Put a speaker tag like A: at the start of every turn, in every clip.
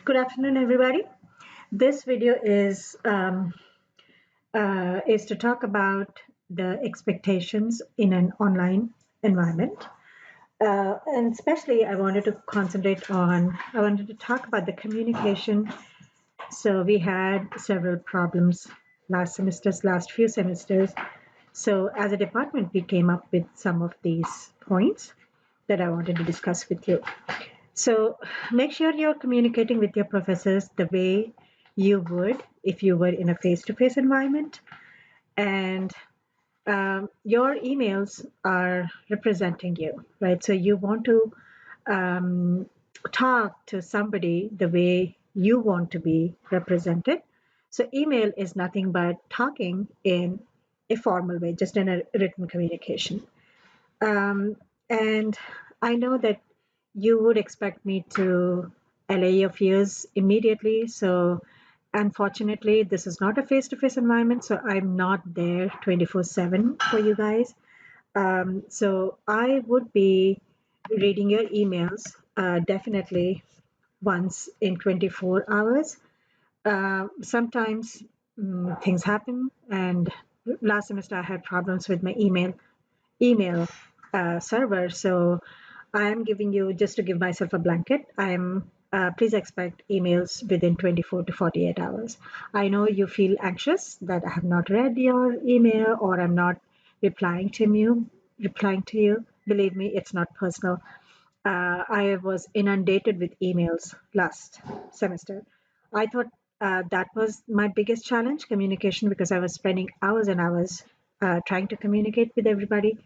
A: Good afternoon, everybody. This video is to talk about the expectations in an online environment. And especially, I wanted to I wanted to talk about the communication. So we had several problems last few semesters. So as a department, we came up with some of these points that I wanted to discuss with you. So make sure you're communicating with your professors the way you would if you were in a face-to-face environment. And your emails are representing you, right? So you want to um, talk to somebody the way you want to be represented. So email is nothing but talking in a formal way, just in a written communication. Um, and I know that you would expect me to allay your fears immediately. So, unfortunately, this is not a face to face environment. So, I'm not there 24/7 for you guys. So, I would be reading your emails definitely once in 24 hours. Sometimes things happen, and last semester I had problems with my email server. So I am giving you, just to give myself a blanket, please expect emails within 24 to 48 hours. I know you feel anxious that I have not read your email or I'm not replying to you. Believe me, it's not personal. I was inundated with emails last semester. I thought that was my biggest challenge, communication, because I was spending hours and hours trying to communicate with everybody.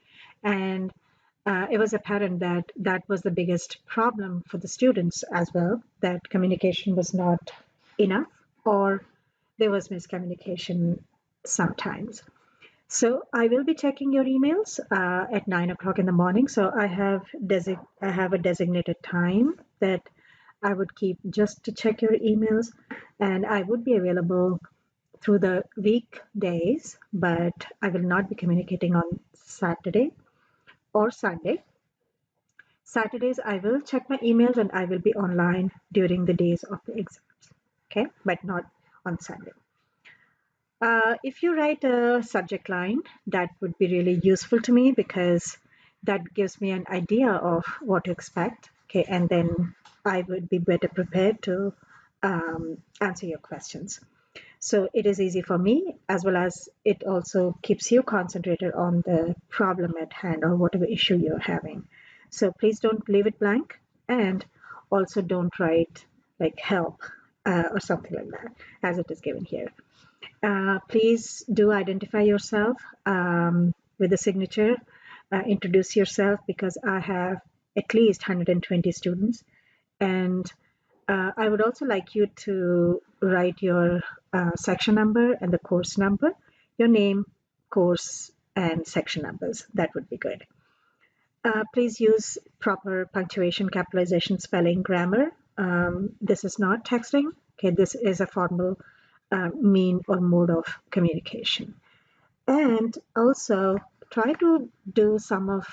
A: And it was apparent that that was the biggest problem for the students as well, that communication was not enough or there was miscommunication sometimes. So I will be checking your emails at 9 o'clock in the morning. So I have a designated time that I would keep just to check your emails, and I would be available through the weekdays, but I will not be communicating on Saturday or Sunday. Saturdays, I will check my emails and I will be online during the days of the exams, okay, but not on Sunday. If you write a subject line, that would be really useful to me because that gives me an idea of what to expect, okay, and then I would be better prepared to answer your questions. So it is easy for me, as well as it also keeps you concentrated on the problem at hand or whatever issue you're having. So please don't leave it blank, and also don't write like help or something like that, as it is given here. Please do identify yourself with a signature. Introduce yourself because I have at least 120 students, and I would also like you to write your section number and the course number, your name, course, and section numbers. That would be good. Please use proper punctuation, capitalization, spelling, grammar. This is not texting. Okay, this is a formal mean or mode of communication. And also try to do some of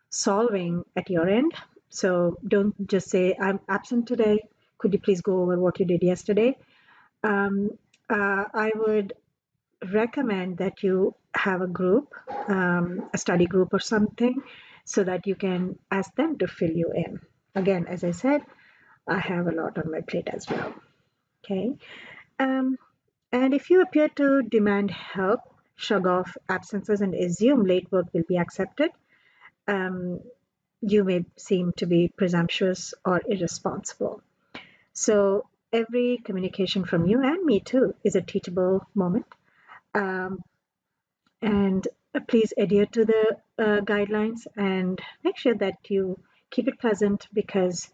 A: solving at your end. So don't just say, I'm absent today. Could you please go over what you did yesterday? I would recommend that you have a group, a study group or something, so that you can ask them to fill you in. Again, as I said, I have a lot on my plate as well. Okay. Um, and if you appear to demand help, shrug off absences, and assume late work will be accepted, um, you may seem to be presumptuous or irresponsible. So every communication from you and me too is a teachable moment. Um, and please adhere to the guidelines and make sure that you keep it pleasant because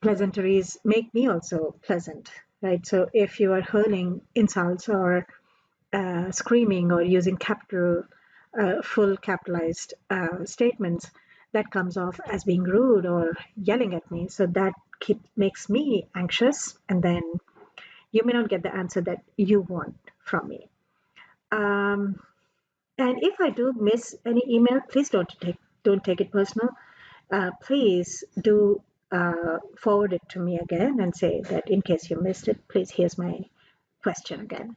A: pleasantries make me also pleasant, right? So if you are hurling insults or screaming or using full capitalized statements, that comes off as being rude or yelling at me. So that makes me anxious, and then you may not get the answer that you want from me. Um, and if I do miss any email, please don't take it personal. Please do forward it to me again and say that in case you missed it, please here's my question again.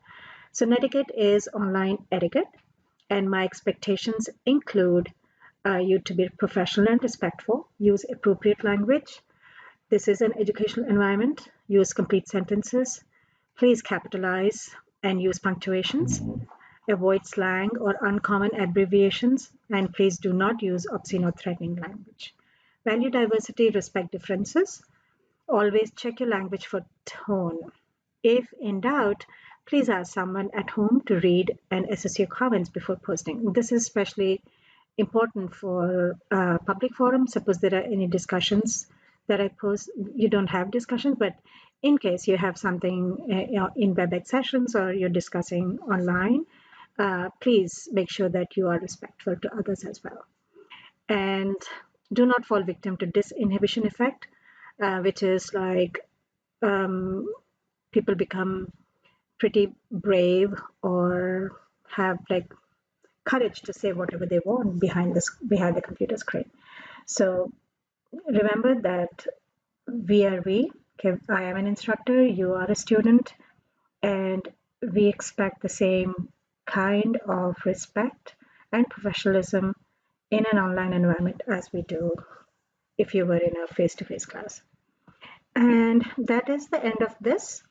A: So netiquette is online etiquette, and my expectations include you to be professional and respectful, use appropriate language. This is an educational environment. Use complete sentences. Please capitalize and use punctuations. Avoid slang or uncommon abbreviations, and please do not use obscene or threatening language. Value diversity, respect differences. Always check your language for tone. If in doubt, please ask someone at home to read and assess your comments before posting. This is especially important for public forums. Suppose there are any discussions that I post, you don't have discussions, but in case you have something in WebEx sessions or you're discussing online, please make sure that you are respectful to others as well. And do not fall victim to disinhibition effect, which is like um, people become pretty brave or have like courage to say whatever they want behind the computer screen. So remember that we are we. Okay, I am an instructor, you are a student, and we expect the same kind of respect and professionalism in an online environment as we do if you were in a face-to-face class. And that is the end of this.